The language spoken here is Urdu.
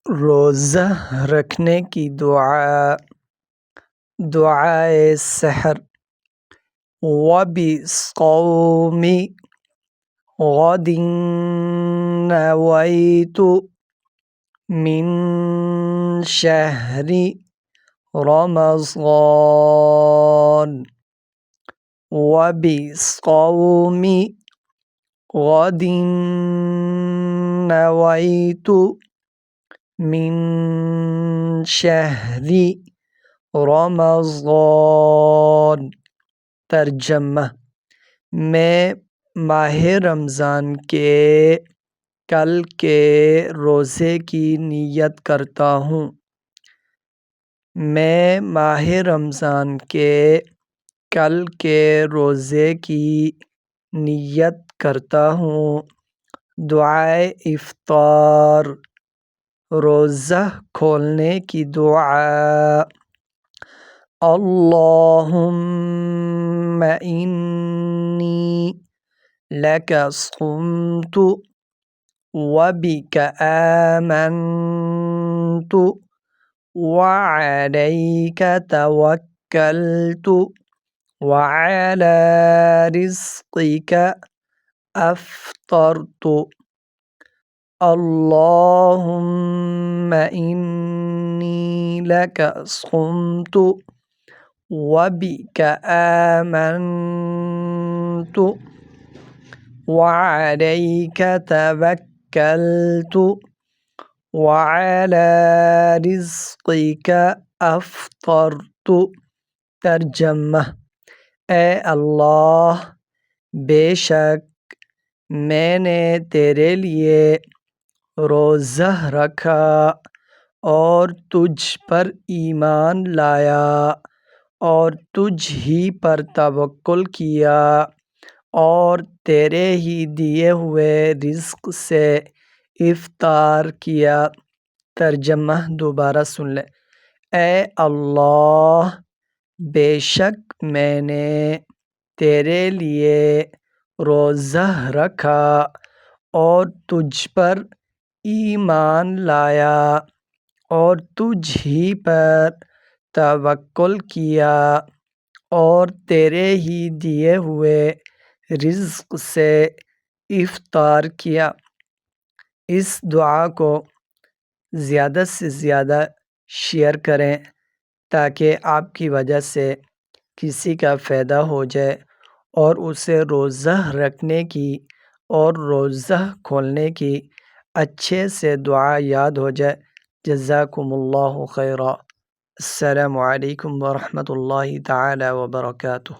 روزہ رکھنے کی دعائے سحر وبصوم غد نویت من شہر رمضان وبصوم غد نویت من شہر رمضان۔ ترجمہ: میں ماہ رمضان کے کل کے روزے کی نیت کرتا ہوں۔ میں ماہ رمضان کے کل کے روزے کی نیت کرتا ہوں۔ دعائے افطار، روزہ کھولنے کی دعا۔ اللہم انی لک صمت وبک آمنت وعلیک توکلت وعلی رزقک افطرت۔ اللہم انی لک صمت وبک آمنت وعلیک توکلت وعلی رزقک افطرت۔ ترجمہ: اے اللہ، بے شک میں نے تیرے لیے روزہ رکھا اور تجھ پر ایمان لایا اور تجھ ہی پر توکل کیا اور تیرے ہی دیے ہوئے رزق سے افطار کیا۔ ترجمہ دوبارہ سن لیں۔ اے اللہ، بے شک میں نے تیرے لیے روزہ رکھا اور تجھ پر ایمان لایا اور تجھ ہی پر توکل کیا اور تیرے ہی دیے ہوئے رزق سے افطار کیا۔ اس دعا کو زیادہ سے زیادہ شیئر کریں تاکہ آپ کی وجہ سے کسی کا فائدہ ہو جائے اور اسے روزہ رکھنے کی اور روزہ کھولنے کی اچھے سے دعا یاد ہو جائے۔ جزاکم اللہ خیرا۔ السلام علیکم ورحمۃ اللہ تعالی وبرکاتہ۔